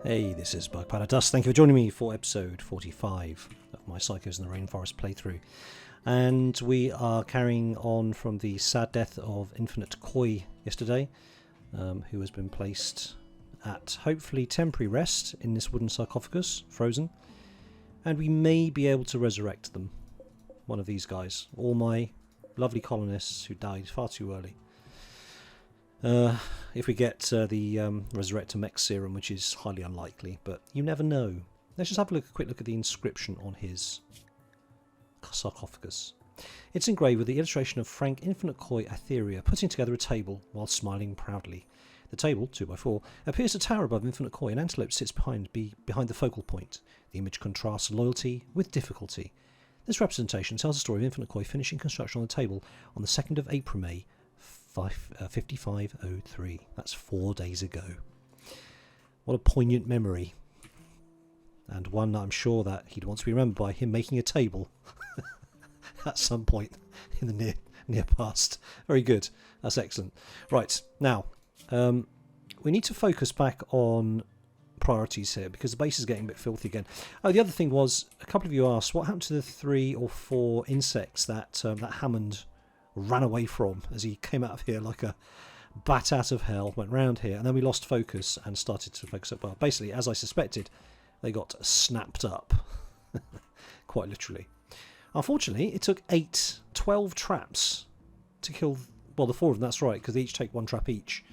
Hey, this is Bug Powder Dust. Thank you for joining me for episode 45 of my Psychos in the Rainforest playthrough. And we are carrying on from the sad death of Infinite Koi yesterday, who has been placed at hopefully temporary rest in this wooden sarcophagus, frozen. And we may be able to resurrect them, one of these guys, all my lovely colonists who died far too early. If we get the Resurrector Mechs serum, which is highly unlikely, but you never know. Let's just have a quick look at the inscription on his sarcophagus. It's engraved with the illustration of Frank Infinite Koi Aetheria putting together a table while smiling proudly. The table, 2x4, appears to tower above Infinite Koi, and Antelope sits behind the focal point. The image contrasts loyalty with difficulty. This representation tells the story of Infinite Koi finishing construction on the table on the 2nd of April, May 5503. That's 4 days ago. What a poignant memory, and one that I'm sure that he'd want to be remembered by, him making a table at some point in the near past. Very good. That's excellent. Right, now we need to focus back on priorities here because the base is getting a bit filthy again. Oh, the other thing was, a couple of you asked what happened to the 3 or 4 insects that that Hammond ran away from as he came out of here like a bat out of hell, went round here, and then we lost focus and started to focus up. Well, basically, as I suspected, they got snapped up. Quite literally. Unfortunately, it took 12 traps to kill, well, the 4 of them, that's right, because they each take 1 trap each,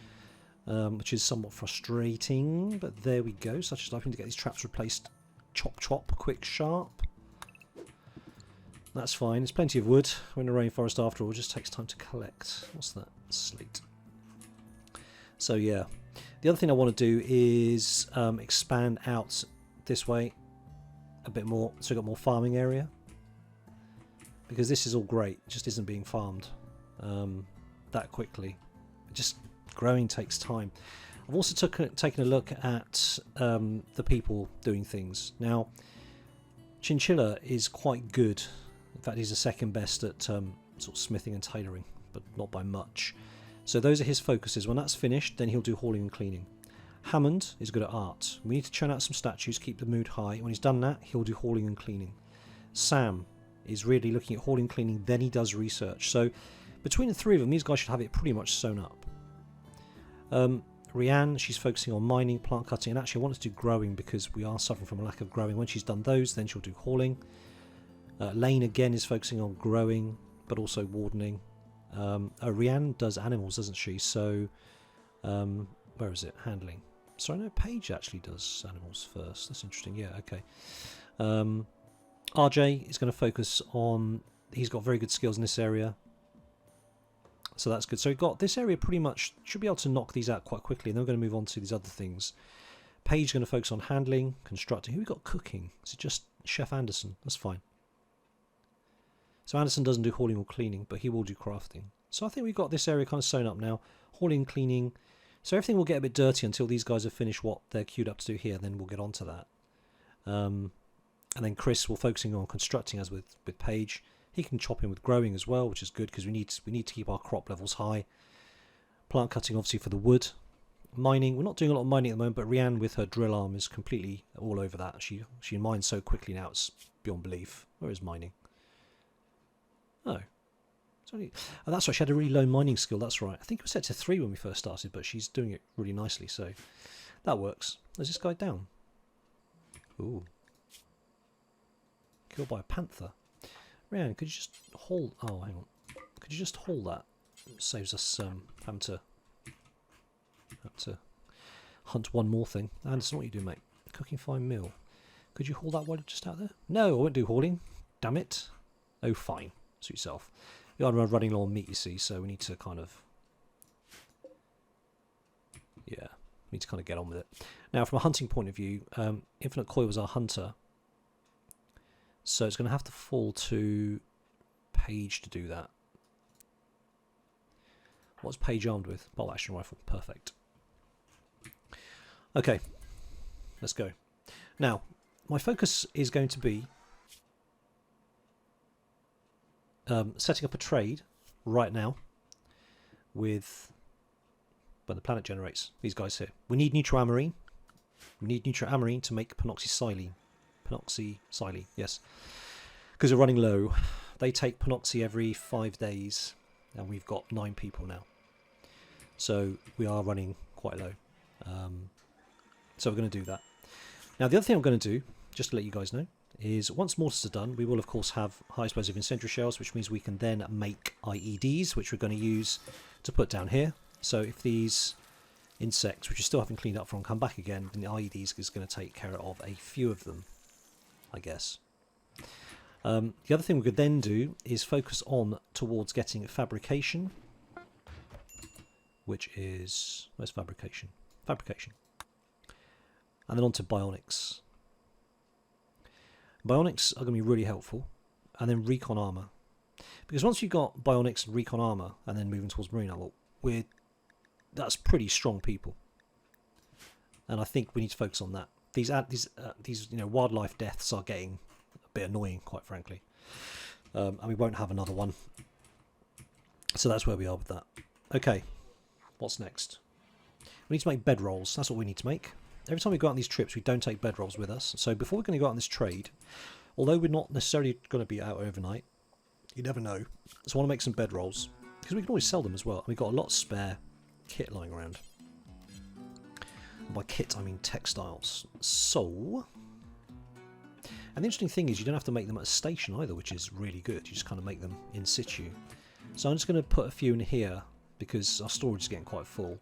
which is somewhat frustrating, but there we go. Such as hoping to get these traps replaced. Chop chop, quick sharp. That's fine, there's plenty of wood. We're in a rainforest after all, it just takes time to collect. What's that? Slate. So yeah, the other thing I want to do is expand out this way a bit more, so we've got more farming area. Because this is all great, it just isn't being farmed that quickly. Growing takes time. I've also taken a look at the people doing things. Now, Chinchilla is quite good. In fact, he's the second best at sort of smithing and tailoring, but not by much. So those are his focuses. When that's finished, then he'll do hauling and cleaning. Hammond is good at art. We need to churn out some statues, keep the mood high. When he's done that, he'll do hauling and cleaning. Sam is really looking at hauling and cleaning, then he does research. So between the 3 of them, these guys should have it pretty much sewn up. Reanne, she's focusing on mining, plant cutting, and actually I want to do growing because we are suffering from a lack of growing. When she's done those, then she'll do hauling. Lane again is focusing on growing, but also wardening. Reanne does animals, doesn't she? So, where is it? Handling. Sorry, no, Paige actually does animals first. That's interesting. Yeah, okay. RJ is going to focus on... He's got very good skills in this area. So that's good. So we've got this area pretty much... Should be able to knock these out quite quickly. And then we're going to move on to these other things. Paige is going to focus on handling, constructing. Who we got cooking? Is it just Chef Anderson? That's fine. So Anderson doesn't do hauling or cleaning, but he will do crafting. So I think we've got this area kind of sewn up now. Hauling, cleaning. So everything will get a bit dirty until these guys have finished what they're queued up to do here. Then we'll get on to that. And then Chris will focusing on constructing, as with Paige. He can chop in with growing as well, which is good because we need to keep our crop levels high. Plant cutting, obviously, for the wood. Mining. We're not doing a lot of mining at the moment, but Reanne with her drill arm is completely all over that. She mines so quickly now, it's beyond belief. Where is mining? Oh, that's right, she had a really low mining skill, that's right. I think it was set to 3 when we first started, but she's doing it really nicely, so that works. Is this guy down? Ooh. Killed by a panther. Reanne, could you just haul... Oh, hang on. Could you just haul that? It saves us having to hunt one more thing. Anderson, what are you doing, mate? Cooking fine meal. Could you haul that while you're just out there? No, I won't do hauling. Damn it. Oh, fine. Suit yourself. We are running low on meat, you see, so we need to kind of... Yeah, we need to kind of get on with it. Now, from a hunting point of view, Infinite Koi was our hunter. So it's going to have to fall to Paige to do that. What's Paige armed with? Bolt action rifle. Perfect. Okay, let's go. Now, my focus is going to be setting up a trade right now with when the planet generates these guys here. We need neutral amarine. We need nitroamarine to make penoxysilene. Penoxysilene, yes. Because we're running low. They take penoxy every 5 days, and we've got 9 people now. So we are running quite low. So we're going to do that. Now the other thing I'm going to do, just to let you guys know, is once mortars are done, we will of course have high explosive incendiary shells, which means we can then make IEDs, which we're going to use to put down here. So if these insects, which you still haven't cleaned up from, come back again, then the IEDs is going to take care of a few of them, I guess. The other thing we could then do is focus on towards getting fabrication, which is, where's fabrication? Fabrication. And then on to bionics. Bionics are going to be really helpful, and then recon armor. Because once you've got bionics and recon armor, and then moving towards marine armor, that's pretty strong people. And I think we need to focus on that. These wildlife deaths are getting a bit annoying, quite frankly. And we won't have another one. So that's where we are with that. Okay, what's next? We need to make bedrolls. That's what we need to make. Every time we go out on these trips, we don't take bedrolls with us. So before we're going to go out on this trade, although we're not necessarily going to be out overnight, you never know. So I want to make some bedrolls, because we can always sell them as well. And we've got a lot of spare kit lying around. And by kit, I mean textiles. So, and the interesting thing is you don't have to make them at a station either, which is really good. You just kind of make them in situ. So I'm just going to put a few in here, because our storage is getting quite full.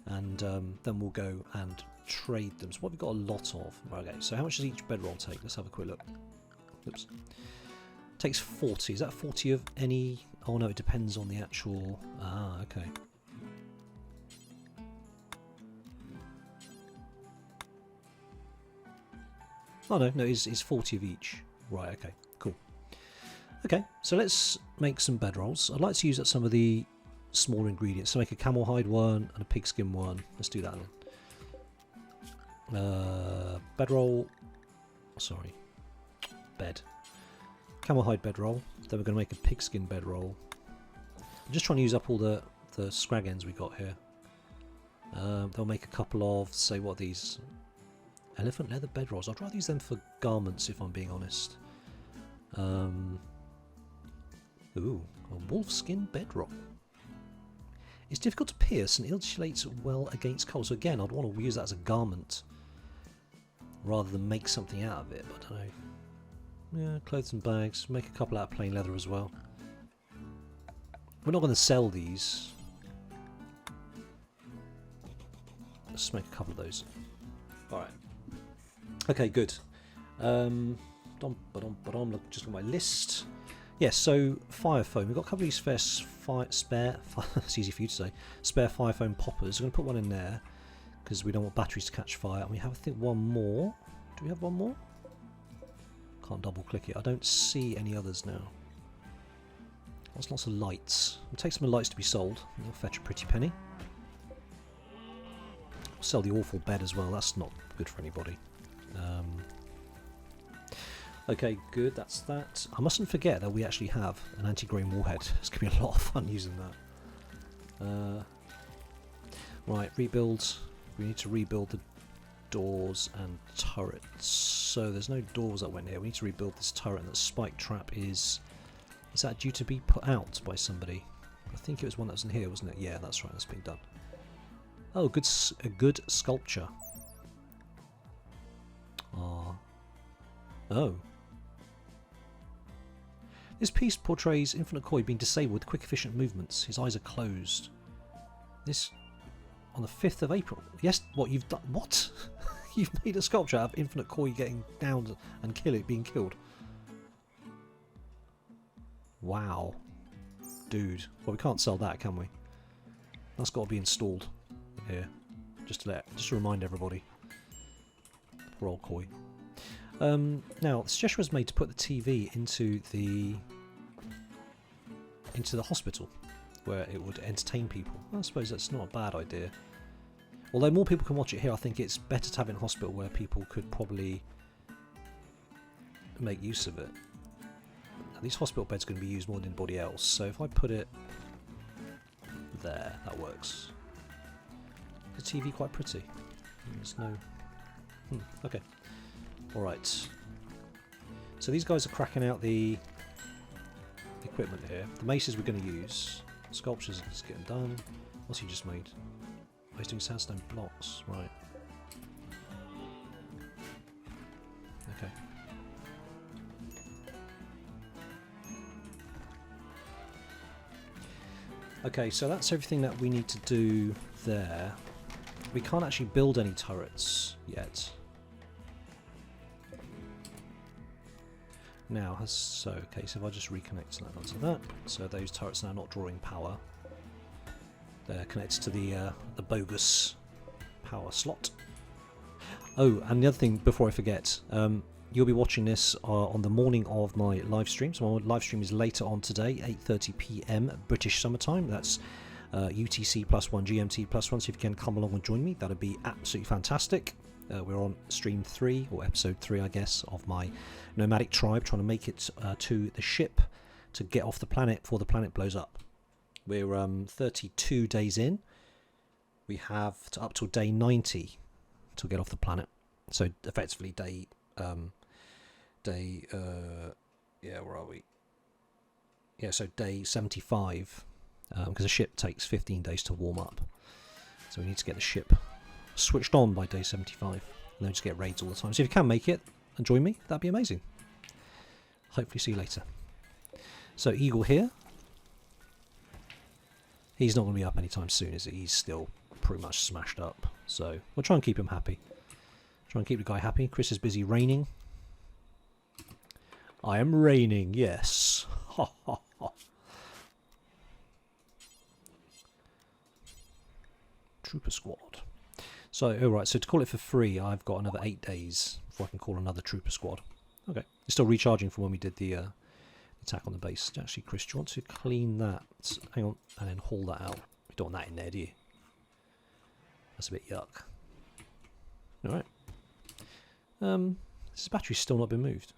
And then we'll go and trade them. So what we've got a lot of. Okay, so how much does each bedroll take? Let's have a quick look. Oops. Takes 40. Is that 40 of any? Oh no, it depends on the actual. Ah, okay. Oh no, it's 40 of each. Right, okay, cool. Okay, so let's make some bedrolls. I'd like to use up some of the smaller ingredients. So make a camel hide one and a pigskin one. Let's do that then. Bedroll. Sorry. Bed. Camel hide bedroll. Then we're going to make a pigskin bedroll. I'm just trying to use up all the scrag ends we got here. They'll make a couple of, say, what are these? Elephant leather bedrolls. I'd rather use them for garments, if I'm being honest. Ooh, a wolfskin bedroll. It's difficult to pierce and insulates well against cold. So again, I'd want to use that as a garment rather than make something out of it. But I don't know. Yeah, clothes and bags. Make a couple out of plain leather as well. We're not going to sell these. Let's make a couple of those. Alright. Okay, good. Just on my list. Yes, so fire foam. We've got a couple of these spare it's easy for you to say, spare fire foam poppers. We're going to put one in there because we don't want batteries to catch fire. And we have, I think, one more. Do we have one more? Can't double click it. I don't see any others now. Lots of lights. We'll take some of the lights to be sold. They'll fetch a pretty penny. We'll sell the awful bed as well. That's not good for anybody. Okay, good, that's that. I mustn't forget that we actually have an anti-grain warhead. It's going to be a lot of fun using that. Right, rebuild. We need to rebuild the doors and turrets. So there's no doors that went here. We need to rebuild this turret, and that spike trap is that due to be put out by somebody? I think it was one that was in here, wasn't it? Yeah, that's right, that's been done. Oh, a good sculpture. Oh. This piece portrays Infinite Koi being disabled with quick, efficient movements. His eyes are closed. This on the 5th of April. Yes, what you've done? What? You've made a sculpture out of Infinite Koi getting downed and being killed. Wow, dude. Well, we can't sell that, can we? That's got to be installed here, just to remind everybody. Poor old Koi. Now, the suggestion was made to put the TV into the hospital, where it would entertain people. I suppose that's not a bad idea. Although more people can watch it here, I think it's better to have it in a hospital where people could probably make use of it. Now, these hospital beds are going to be used more than anybody else, so if I put it there, that works. Is the TV quite pretty? There's no... Okay. Alright. So these guys are cracking out the equipment here. The maces we're going to use. Sculptures is getting done. What's he just made? Oh, he's doing sandstone blocks. Right. Okay. Okay, so that's everything that we need to do there. We can't actually build any turrets yet. Now, so okay, so if I just reconnect that onto that, so those turrets are now not drawing power. They're connected to the bogus power slot. Oh, and the other thing, before I forget, you'll be watching this on the morning of my live stream. So my live stream is later on today, 8:30 PM British summertime. That's UTC +1, GMT +1. So if you can come along and join me, that'd be absolutely fantastic. We're on stream 3, or episode 3, I guess, of my nomadic tribe, trying to make it to the ship to get off the planet before the planet blows up. We're 32 days in. We have up till day 90 to get off the planet. So effectively yeah, where are we? Yeah, so day 75, because the ship takes 15 days to warm up. So we need to get the ship switched on by day 75, and then just get raids all the time. So if you can make it and join me, that'd be amazing. Hopefully see you later. So Eagle here. He's not going to be up anytime soon, is he? He's still pretty much smashed up. So we'll try and keep him happy. Try and keep the guy happy. Chris is busy raining. I am raining, yes. Ha ha ha. Trooper squad. So, alright, so to call it for free, I've got another 8 days before I can call another trooper squad. Okay. It's still recharging from when we did the attack on the base. Actually, Chris, do you want to clean that? Hang on, and then haul that out. You don't want that in there, do you? That's a bit yuck. Alright. This battery's still not been moved.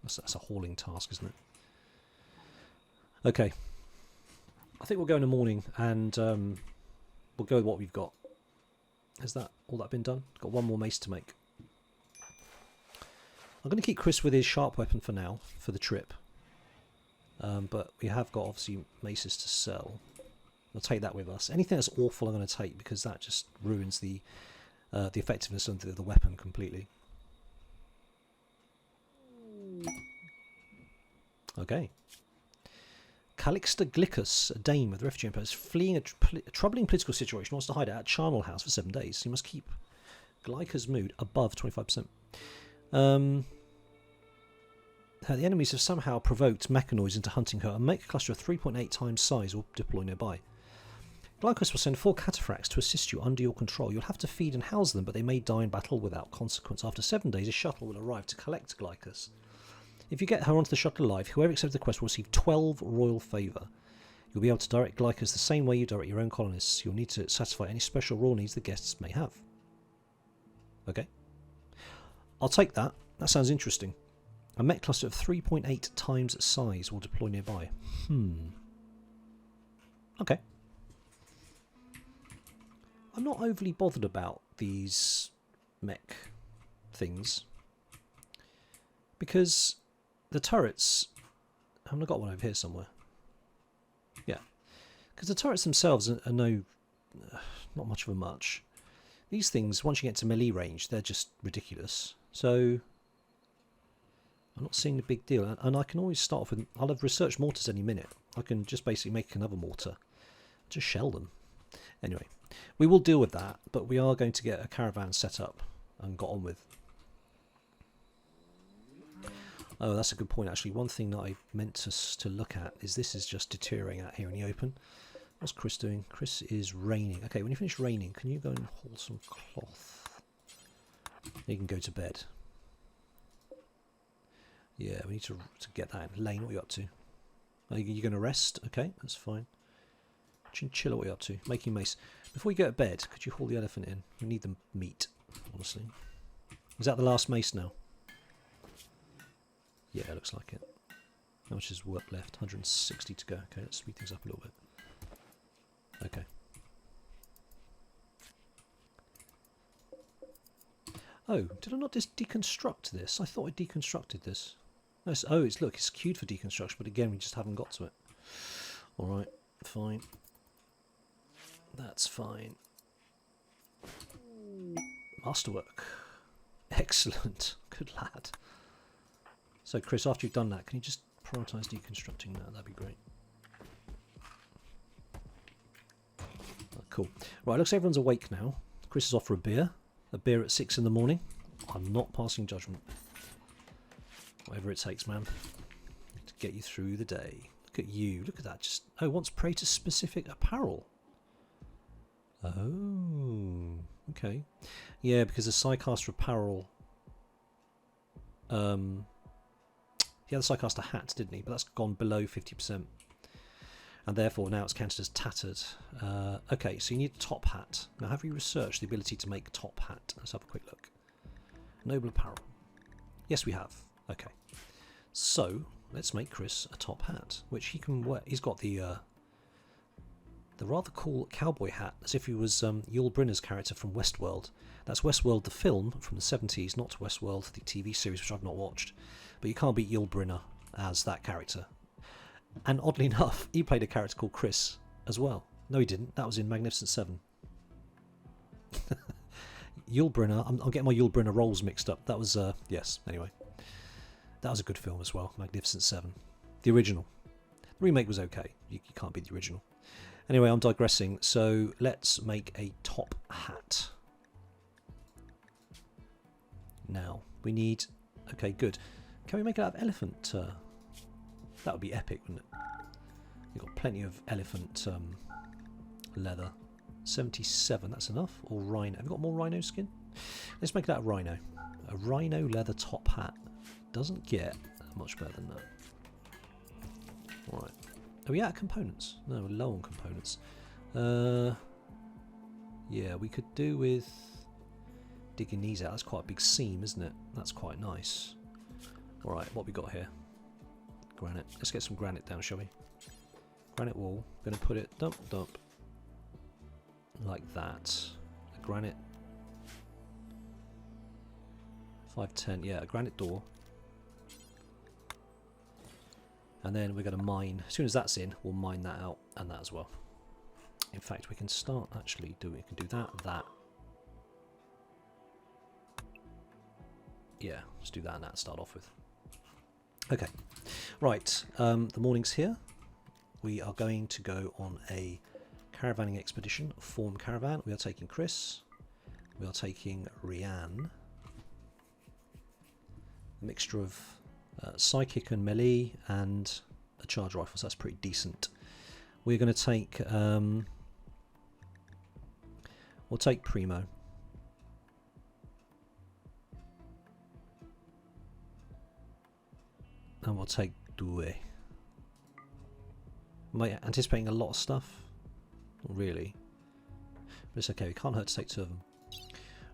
That's a hauling task, isn't it? Okay. I think we'll go in the morning and we'll go with what we've got. Has that all that been done? Got one more mace to make. I'm going to keep Chris with his sharp weapon for now, for the trip. But we have got, obviously, maces to sell. We'll take that with us. Anything that's awful I'm going to take, because that just ruins the effectiveness of the weapon completely. Okay. Calixta Glickus, a dame with refugee empire, is fleeing a troubling political situation, wants to hide out at Charnel House for 7 days. So you must keep Glyca's mood above 25%. The enemies have somehow provoked mechanoids into hunting her. A mech cluster of 3.8 times size will deploy nearby. Glycus will send 4 cataphracts to assist you under your control. You'll have to feed and house them, but they may die in battle without consequence. After 7 days, a shuttle will arrive to collect Glycus. If you get her onto the shuttle alive, whoever accepts the quest will receive 12 royal favour. You'll be able to direct Glycus the same way you direct your own colonists. You'll need to satisfy any special royal needs the guests may have. Okay. I'll take that. That sounds interesting. A mech cluster of 3.8 times size will deploy nearby. Okay. I'm not overly bothered about these mech things, because the turrets... I've got one over here somewhere. Yeah. Because the turrets themselves are not much of a much. These things, once you get to melee range, they're just ridiculous. So I'm not seeing the big deal. And I can always start off with... I'll have researched mortars any minute. I can just basically make another mortar. Just shell them. Anyway, we will deal with that, but we are going to get a caravan set up and got on with. Oh, that's a good point, actually. One thing that I meant to look at is this is just deteriorating out here in the open. What's Chris doing? Chris is raining. Okay, when you finish raining, can you go and haul some cloth? You can go to bed. Yeah, we need to get that in. Lane, what are you up to? Are you going to rest? Okay, that's fine. Chinchilla, what are you up to? Making mace. Before you go to bed, could you haul the elephant in? We need the meat, honestly. Is that the last mace now? Yeah, it looks like it. How much is work left? 160 to go. Okay, let's speed things up a little bit. Okay. Oh, did I not just deconstruct this? I thought I deconstructed this. No, look, it's queued for deconstruction, but again, we just haven't got to it. Alright, fine. That's fine. Masterwork. Excellent. Good lad. So, Chris, after you've done that, can you just prioritise deconstructing that? That'd be great. Oh, cool. Right, looks like everyone's awake now. Chris is off for a beer. A beer at 6 in the morning. I'm not passing judgment. Whatever it takes, man. To get you through the day. Look at you. Look at that. Just wants prey to specific apparel. Oh, okay. Yeah, because the Psycaster apparel... he had the Psycaster hat, didn't he? But that's gone below 50%. And therefore now it's counted as tattered. Okay, so you need a top hat. Now have you researched the ability to make top hat? Let's have a quick look. Noble apparel. Yes, we have. Okay. So let's make Chris a top hat, which he can wear. He's got the rather cool cowboy hat, as if he was Yul Brynner's character from Westworld. That's Westworld the film from the 70s, not Westworld the TV series, which I've not watched. But you can't beat Yul Brynner as that character. And oddly enough, he played a character called Chris as well. No, he didn't. That was in Magnificent Seven. Yul Brynner. I'm getting my Yul Brynner roles mixed up. That was, yes, anyway. That was a good film as well, Magnificent Seven. The original. The remake was okay. You can't beat the original. Anyway, I'm digressing. So let's make a top hat. Now, we need... Okay, good. Can we make it out of elephant? That would be epic, wouldn't it? You've got plenty of elephant leather. 77, that's enough. Or rhino. Have you got more rhino skin? Let's make it out of rhino. A rhino leather top hat. Doesn't get much better than that. Alright. Are we out of components? No, we're low on components. Yeah, we could do with digging these out. That's quite a big seam, isn't it? That's quite nice. Alright, what we got here? Granite. Let's get some granite down, shall we? Granite wall. Gonna put it dump like that. A granite 510, yeah, a granite door. And then we're going to mine, as soon as that's in, we'll mine that out and that as well. In fact, we can start actually doing, we can do that. Yeah, let's do that and that to start off with. Okay, right, the morning's here. We are going to go on a caravanning expedition, form caravan. We are taking Chris, we are taking Reanne, a mixture of psychic and melee and a charge rifle, so that's pretty decent. We're going to take we'll take Primo. And we'll take Due. Am I anticipating a lot of stuff? Not really. But it's okay, we can't hurt to take two of them.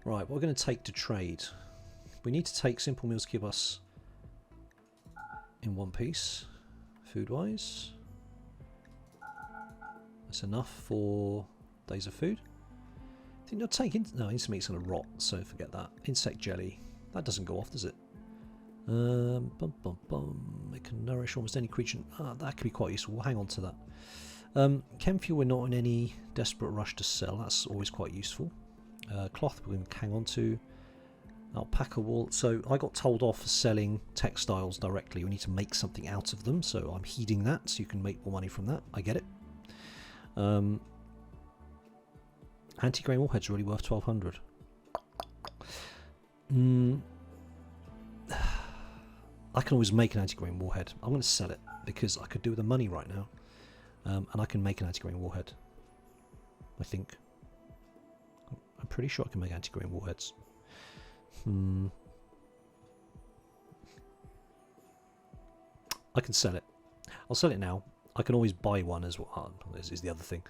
Right, what we're going to take to trade. We need to take simple meals to keep us in one piece, food-wise. That's enough for days of food. I think you'll take no, insect meat's going to rot, so forget that. Insect jelly, that doesn't go off, does it? It can nourish almost any creature. That could be quite useful. We'll hang on to that. Chem fuel, we're not in any desperate rush to sell. That's always quite useful. Cloth, we can hang on to. Alpaca wool. So I got told off for selling textiles directly. We need to make something out of them, so I'm heeding that. So you can make more money from that. I get it. Anti-grain warheads are really worth 1,200. I can always make an anti-grain warhead. I'm going to sell it because I could do with the money right now, and I can make an anti-grain warhead. I think. I'm pretty sure I can make anti-grain warheads. I can sell it. I'll sell it now. I can always buy one as well. Is the other thing.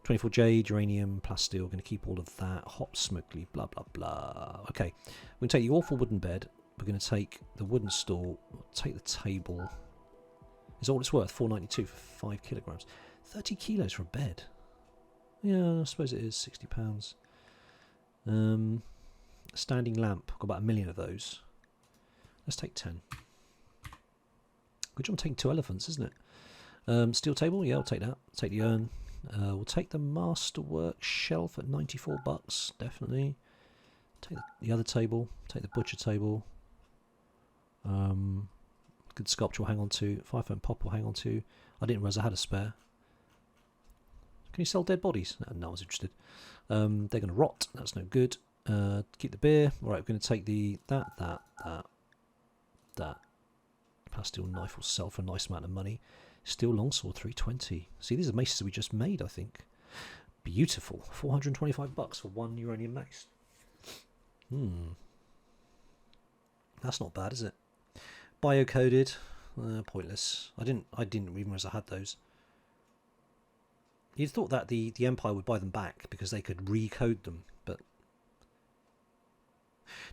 24 jade, uranium, plasteel. Going to keep all of that. Hot, smoky, blah blah blah. Okay, we're going to take the awful wooden bed. We're going to take the wooden stool. Take the table. Is all it's worth? 492 for 5 kilograms. 30 kilos for a bed. Yeah, I suppose it is £60. Standing lamp. Got about 1 million of those. Let's take 10. Good job taking 2 elephants, isn't it? Steel table. Yeah, I'll take that. Take the urn. We'll take the masterwork shelf at 94 bucks. Definitely. Take the other table. Take the butcher table. Good sculpture will hang on to. 5-foot pop will hang on to. I didn't realise I had a spare. Can you sell dead bodies? No one's interested. They're going to rot. That's no good. Keep the beer. Alright, we're going to take the that. Pastille knife will sell for a nice amount of money. Steel longsword 320. See, these are maces we just made, I think. Beautiful. 425 bucks for 1 uranium mace. That's not bad, is it? Biocoded. Pointless. I didn't even realise I had those. You'd thought that the Empire would buy them back because they could recode them, but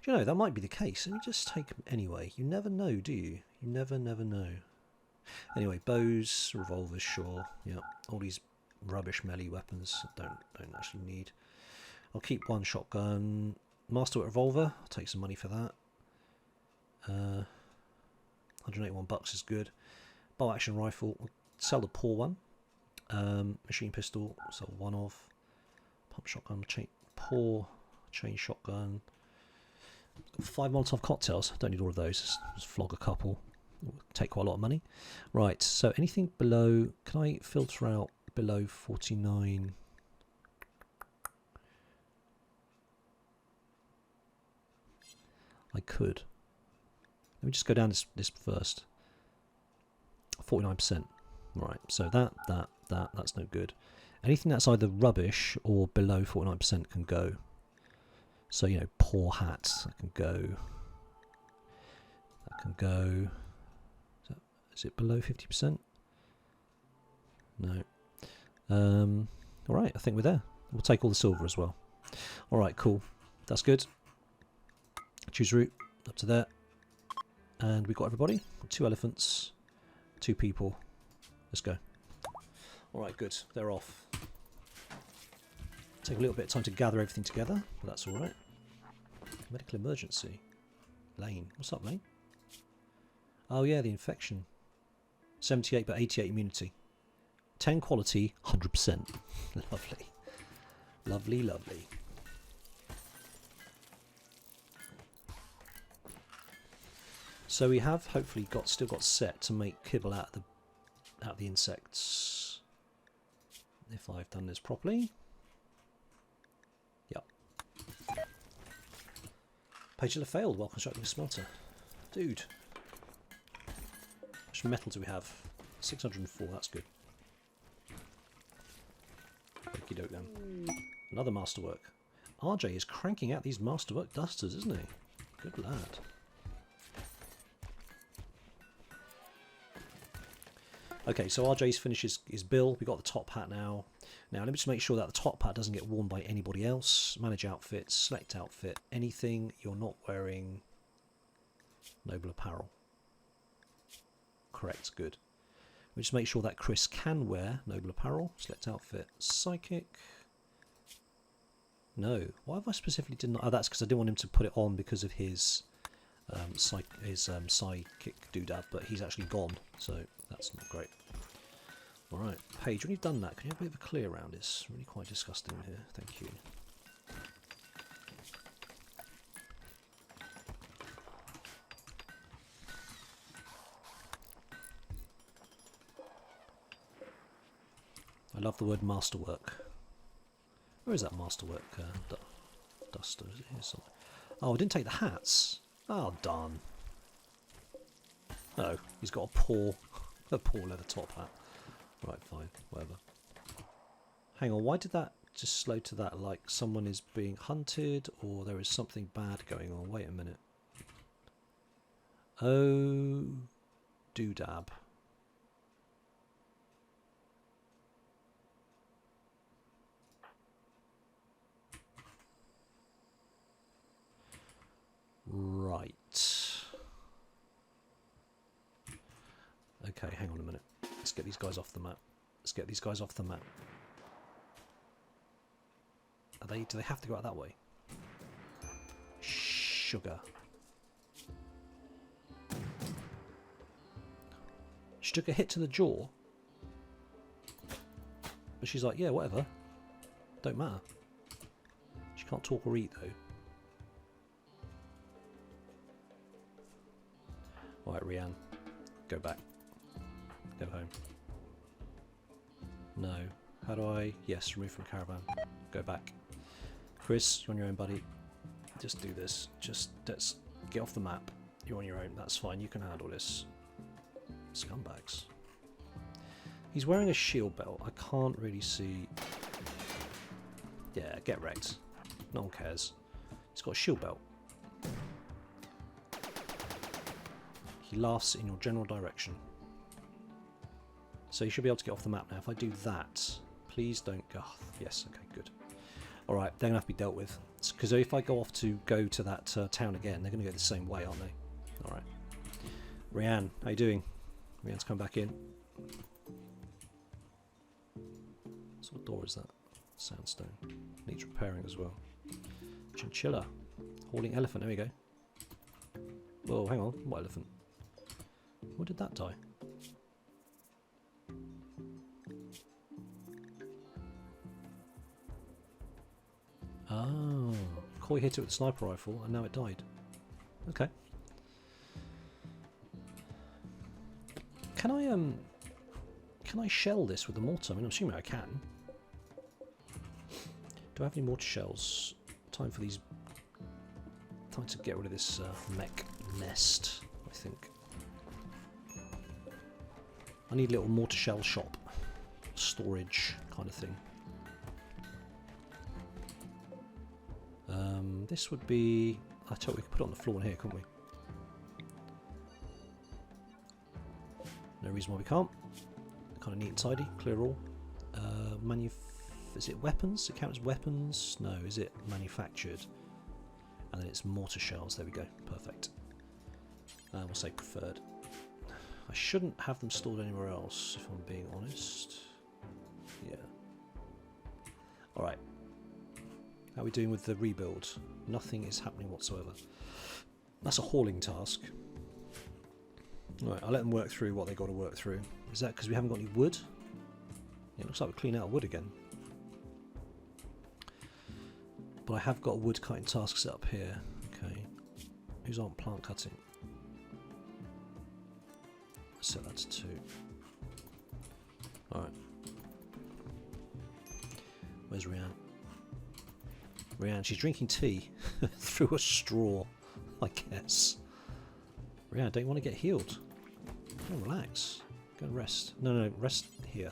do you know, that might be the case. Let me just take them anyway. You never know, do you? You never know. Anyway, bows, revolvers, sure. Yeah, all these rubbish melee weapons don't actually need. I'll keep 1 shotgun. Masterwork revolver. I'll take some money for that. 181 bucks is good. Bow action rifle. We'll sell the poor one. Machine pistol. Sell 1 of. Pump shotgun. Poor chain shotgun. Got 5 Molotov cocktails. Don't need all of those. Just flog a couple. It'll take quite a lot of money. Right, so anything below... Can I filter out below 49? I could. Let me just go down this first. 49%. Right, so that's no good. Anything that's either rubbish or below 49% can go. So, you know, poor hats, that can go. That can go. Is it below 50%? No. Alright, I think we're there. We'll take all the silver as well. Alright, cool. That's good. Choose route. Up to there. And we've got everybody. 2 elephants. 2 people. Let's go. Alright, good. They're off. Take a little bit of time to gather everything together, but that's alright. Medical emergency. Lane. What's up, Lane? Oh yeah, the infection. 78 but 88 immunity. 10 quality, 100%. Lovely. Lovely, lovely. So we have hopefully still got set to make kibble out of the insects. If I've done this properly. Yep. Pagella failed while constructing a smelter. Dude. How much metal do we have? 604, that's good. Okie doke then. Another masterwork. RJ is cranking out these masterwork dusters, isn't he? Good lad. Okay, so RJ's finishes his build. We've got the top hat now. Now, let me just make sure that the top hat doesn't get worn by anybody else. Manage outfits, select outfit, anything you're not wearing. Noble apparel. Correct, good. We just make sure that Chris can wear noble apparel. Select outfit, psychic. No, why have I specifically didn't? Oh, that's because I didn't want him to put it on because of his psychic doodad, but he's actually gone, so that's not great. Alright, Paige, when you've done that, can you have a bit of a clear around? It's really quite disgusting in here, thank you. I love the word masterwork. Where is that masterwork duster? Is it here somewhere? Oh, I didn't take the hats. Oh, darn. No, he's got a poor leather top hat. Right, fine, whatever. Hang on, why did that just slow to that? Like someone is being hunted or there is something bad going on? Wait a minute. Oh, doodab. Right. Okay, hang on a minute. Let's get these guys off the map. Let's get these guys off the map. Do they have to go out that way? sugar. She took a hit to the jaw. But she's like, yeah, whatever. Don't matter. She can't talk or eat, though. Alright, Reanne. Go back. Go home. No. How do I... Yes, remove from Caravan. Go back. Chris, you're on your own, buddy. Just do this. Just let's get off the map. You're on your own. That's fine. You can handle this. Scumbags. He's wearing a shield belt. I can't really see... Yeah, get wrecked. No one cares. He's got a shield belt. He laughs in your general direction. So you should be able to get off the map now. If I do that, please don't go... Oh, yes, okay, good. Alright, they're going to have to be dealt with. Because if I go to that town again, they're going to go the same way, aren't they? Alright. Reanne, how you doing? Reanne's come back in. So what door is that? Sandstone. Needs repairing as well. Chinchilla. Hauling elephant, there we go. Whoa, hang on. What elephant? Where did that die? Oh. Koi hit it with a sniper rifle and now it died. Okay. Can I shell this with a mortar? I mean, I'm assuming I can. Do I have any mortar shells? Time for these... Time to get rid of this mech nest, I think. I need a little mortar shell shop. Storage kind of thing. This would be... I tell you, we could put it on the floor in here, couldn't we? No reason why we can't. Kind of neat and tidy. Clear all. Is it weapons? Does it count as weapons? No. Is it manufactured? And then it's mortar shells. There we go. Perfect. We'll say preferred. I shouldn't have them stored anywhere else, if I'm being honest. Yeah. Alright. How are we doing with the rebuild? Nothing is happening whatsoever. That's a hauling task. Alright, I'll let them work through what they've got to work through. Is that because we haven't got any wood? Yeah, it looks like we're cleaning out wood again. But I have got wood cutting tasks up here. Okay. Who's on plant cutting? Let's set that to 2. Alright. Where's Reanne? Reanne, she's drinking tea through a straw, I guess. Reanne, don't you want to get healed? Go and relax. Go and rest. No, rest here.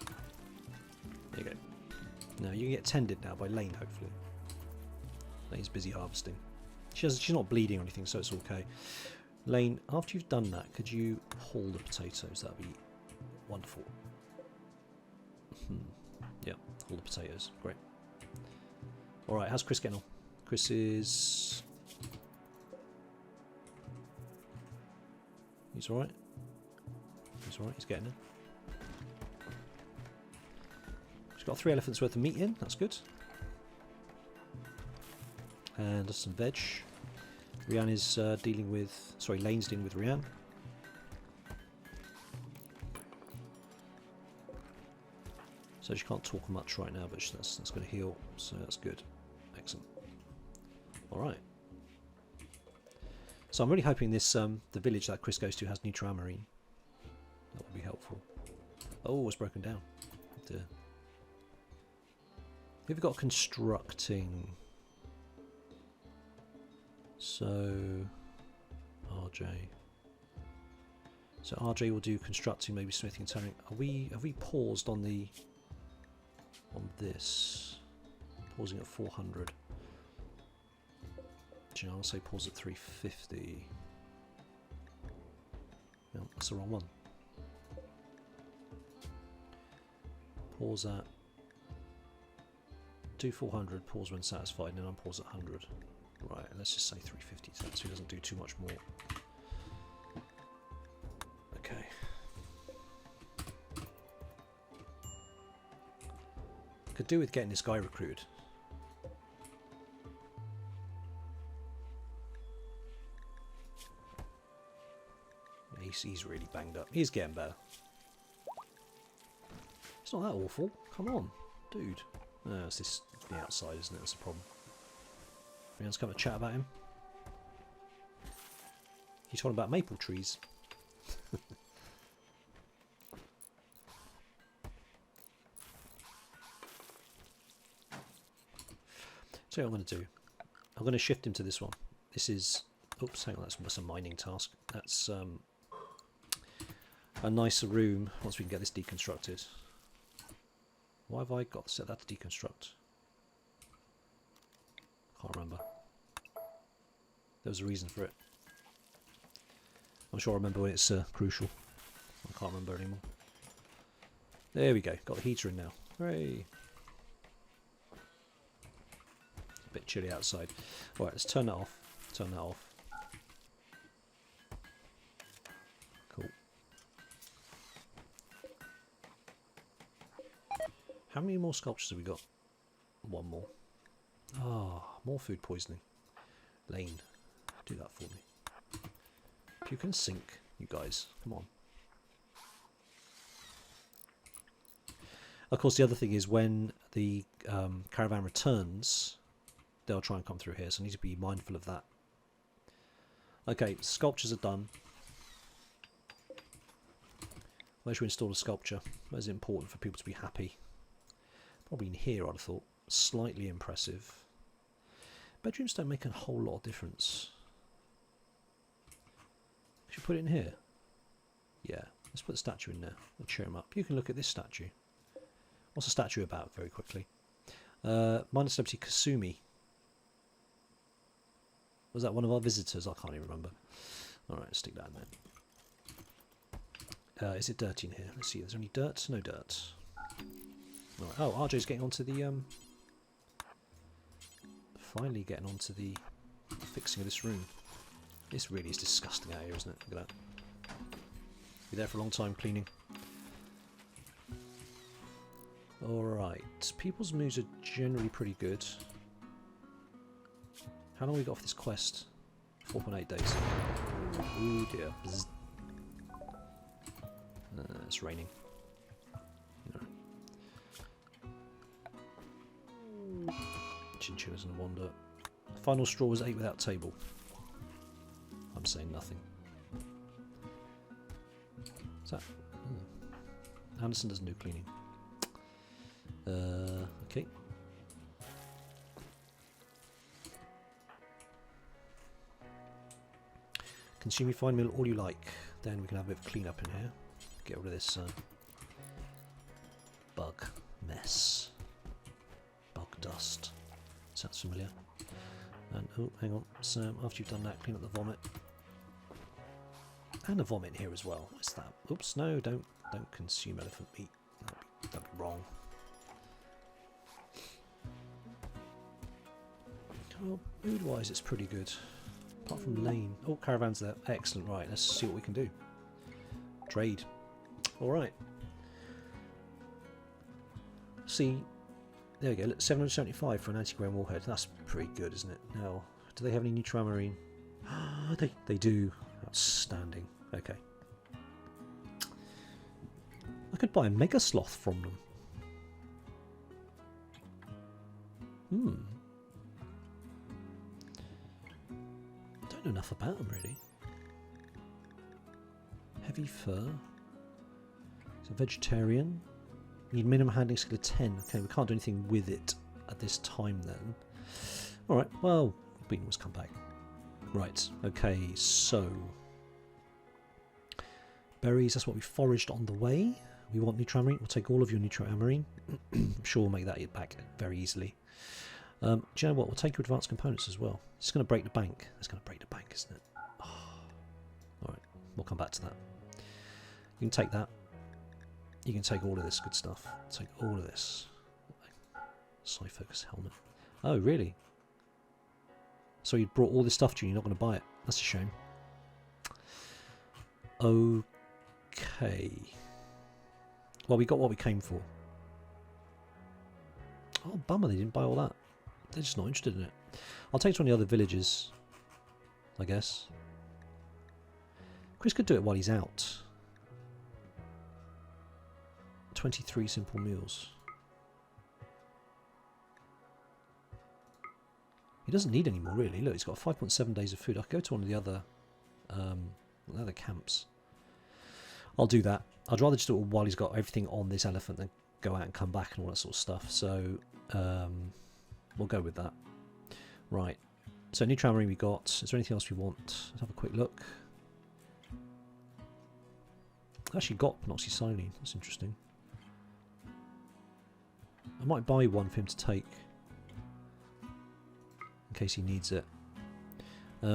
There you go. Now you can get tended now by Lane, hopefully. Lane's busy harvesting. She's not bleeding or anything, so it's okay. Lane, after you've done that, could you haul the potatoes? That'd be wonderful. Yeah, haul the potatoes. Great. Alright, how's Chris getting on? Chris is... He's alright. He's alright, he's getting in. He's got 3 elephants worth of meat in, that's good. And there's some veg. Reanne is dealing with... Sorry, Lane's dealing with Reanne. So she can't talk much right now, but that's going to heal, so that's good. Excellent. Alright. So I'm really hoping this the village that Chris goes to has Nutramarine. That would be helpful. Oh, it's broken down. We've got constructing. So RJ. So RJ will do constructing, maybe smithing and turning. Have we paused on this? Pausing at 400. Do you know, I'll say pause at 350. No, that's the wrong one. Pause at... Do 400, pause when satisfied, and then unpause at 100. Right, let's just say 350 so he doesn't do too much more. Okay. Could do with getting this guy recruited. he's really banged up. He's getting better. It's not that awful. Come on, dude. No, it's this the outside, isn't it? That's the problem. Everyone's come to chat about him. He's talking about maple trees. So what I'm going to do, I'm going to shift him to this one. This is, oops, hang on, that's a mining task. That's a nicer room once we can get this deconstructed. Why have I got set that to deconstruct? Can't remember. There was a reason for it. I'm sure I remember when it's crucial. I can't remember anymore. There we go, got the heater in now. Hooray! A bit chilly outside. Alright, let's turn that off. Turn that off. Cool. How many more sculptures have we got? One more. Ah, more food poisoning. Lane, do that for me. Puke and sink, you guys. Come on. Of course, the other thing is when the caravan returns, they'll try and come through here, so I need to be mindful of that. Okay, sculptures are done. Where should we install a sculpture? Where is it important for people to be happy? Probably in here, I'd have thought. Slightly impressive. Bedrooms don't make a whole lot of difference. Should we put it in here? Yeah, let's put the statue in there. We'll cheer him up. You can look at this statue. What's the statue about, very quickly? Minor Celebrity Kasumi. Was that one of our visitors? I can't even remember. Alright, let's stick that in there. Is it dirty in here? Let's see, is there any dirt? No dirt. Right. Oh, RJ's getting onto the... finally getting onto the fixing of this room. This really is disgusting out here, isn't it? Look at that. Be there for a long time cleaning. Alright, people's moods are generally pretty good. How long have we got for this quest? 4.8 days. Oh dear. It's raining. No. Chinchillas and wander. Final straw was 8 without table. I'm saying nothing. Is that... Anderson doesn't do cleaning. Okay. Consume your fine meal all you like. Then we can have a bit of clean up in here. Get rid of this bug mess. Bug dust. Sounds familiar. And oh, hang on, Sam. After you've done that, clean up the vomit. And a vomit in here as well. What's that? Oops, no, don't consume elephant meat. That'd be wrong. Oh, mood-wise, it's pretty good. Apart from Lane. Oh, Caravan's there. Excellent. Right, let's see what we can do. Trade. Alright. See, there we go. Look, 775 for an anti-grain warhead. That's pretty good, isn't it? Now, do they have any ultramarine? They do. Outstanding. Okay. I could buy a mega sloth from them. Don't know enough about them really. Heavy fur. It's a vegetarian. Need minimum handling skill of 10. Okay, we can't do anything with it at this time then. Alright, well, we can always come back. Right, okay, so... berries, that's what we foraged on the way. We want Nutramarine. We'll take all of your Nutramarine. I'm sure we'll make that back very easily. Do you know what? We'll take your advanced components as well. It's going to break the bank. It's going to break the bank, isn't it? Oh. Alright, we'll come back to that. You can take that. You can take all of this good stuff. Take all of this. Side focus helmet. Oh, really? So you brought all this stuff to you, you're not going to buy it. That's a shame. Okay. Well, we got what we came for. Oh, bummer they didn't buy all that. They're just not interested in it. I'll take it to one of the other villages, I guess. Chris could do it while he's out. 23 simple meals. He doesn't need any more, really. Look, he's got 5.7 days of food. I could go to one of the other camps. I'll do that. I'd rather just do it while he's got everything on this elephant than go out and come back and all that sort of stuff. So we'll go with that. Right. So new trammarine we got. Is there anything else we want? Let's have a quick look. I actually got Penoxysilene. That's interesting. I might buy one for him to take in case he needs it.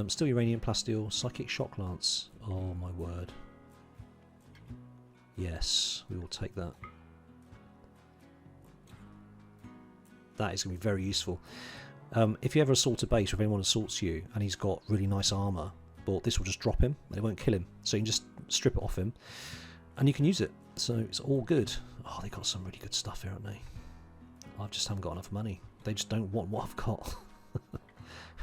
Still uranium plasteel, psychic shock lance. Oh my word. Yes, we will take that. That is going to be very useful. If you ever assault a base, or if anyone assaults you and he's got really nice armour, but this will just drop him, and it won't kill him. So you can just strip it off him, and you can use it. So it's all good. Oh, they got some really good stuff here, haven't they? I just haven't got enough money. They just don't want what I've got.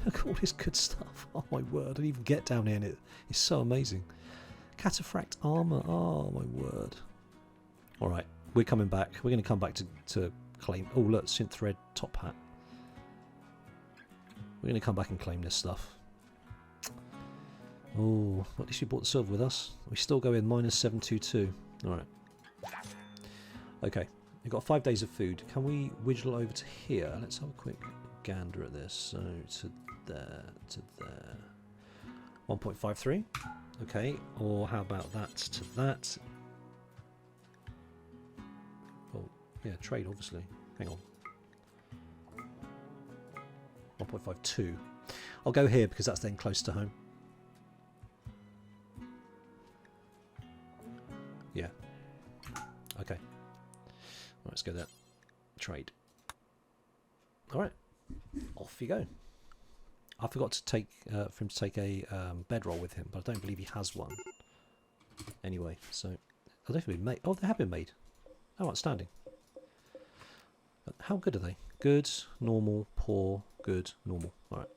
Look at all this good stuff. Oh my word, I didn't even get down here, and it's so amazing. Cataphract armour. Oh my word. Alright, we're coming back. We're going to come back to claim... Oh look, synth thread top hat. We're going to come back and claim this stuff. Oh, at least we bought the silver with us. We still go in minus 722. Alright. Okay, we've got 5 days of food. Can we wiggle over to here? Let's have a quick gander at this. So to there, to there. 1.53. Okay, or how about that to that? Oh, yeah, trade obviously. Hang on. 1.52. I'll go here because that's then close to home. Yeah. Okay. Right, let's go there. Trade. Alright. Off you go. I forgot to take for him to take a bedroll with him, but I don't believe he has one. Anyway, so I don't think they've been made. Oh, they have been made. Oh, outstanding. But how good are they? Good, normal, poor, good, normal. All right.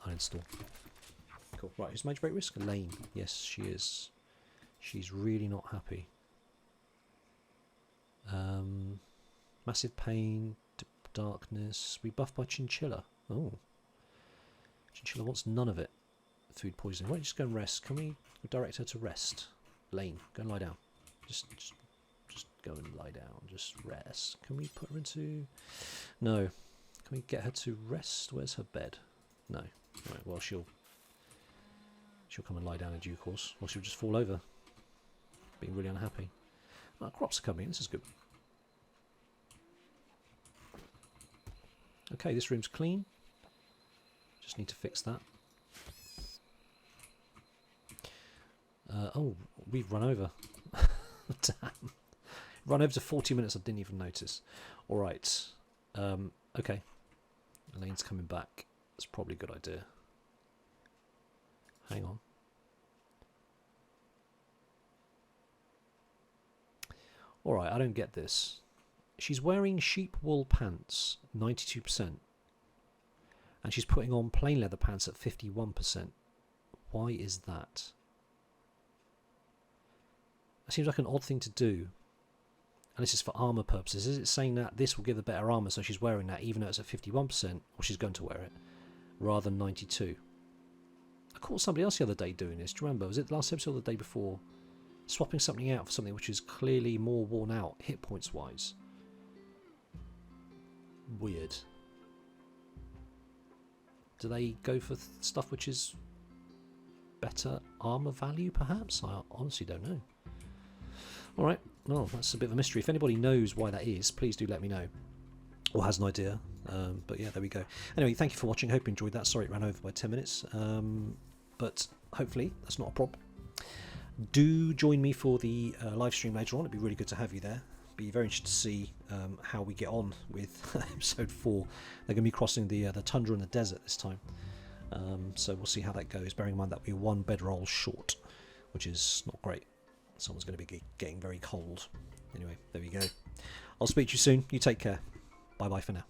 Uninstall. Cool. Right, is Mage Break Risk? Lane. Yes, she is. She's really not happy. Massive pain. Darkness. We buffed by Chinchilla. Oh. Chinchilla wants none of it. Food poisoning. Why don't you just go and rest? Can we direct her to rest? Lane, go and lie down. Just go and lie down. Just rest. Can we put her into... No. Can we get her to rest? Where's her bed? No. Right, well, she'll come and lie down in due course. Or she'll just fall over. Being really unhappy. Oh, crops are coming. This is good. Okay, this room's clean. Just need to fix that. Oh, we've run over. Damn. Run over to 40 minutes, I didn't even notice. Alright. Okay. Elaine's coming back. That's probably a good idea. Hang on. Alright, I don't get this. She's wearing sheep wool pants, 92%. And she's putting on plain leather pants at 51%. Why is that? That seems like an odd thing to do. And this is for armour purposes. Is it saying that this will give the better armour, so she's wearing that even though it's at 51%, or she's going to wear it, rather than 92? I caught somebody else the other day doing this. Do you remember? Was it the last episode or the day before? Swapping something out for something which is clearly more worn out, hit points wise. Weird. Do they go for stuff which is better armour value, perhaps? I honestly don't know. Alright, well, that's a bit of a mystery. If anybody knows why that is, please do let me know. Or has an idea. But yeah, there we go. Anyway, thank you for watching. Hope you enjoyed that. Sorry it ran over by 10 minutes. But hopefully that's not a problem. Do join me for the live stream later on. It'd be really good to have you there. Be very interested to see how we get on with episode 4. They're going to be crossing the tundra and the desert this time. So we'll see how that goes. Bearing in mind that we're one bedroll short, which is not great. Someone's going to be getting very cold. Anyway, there we go. I'll speak to you soon. You take care. Bye bye for now.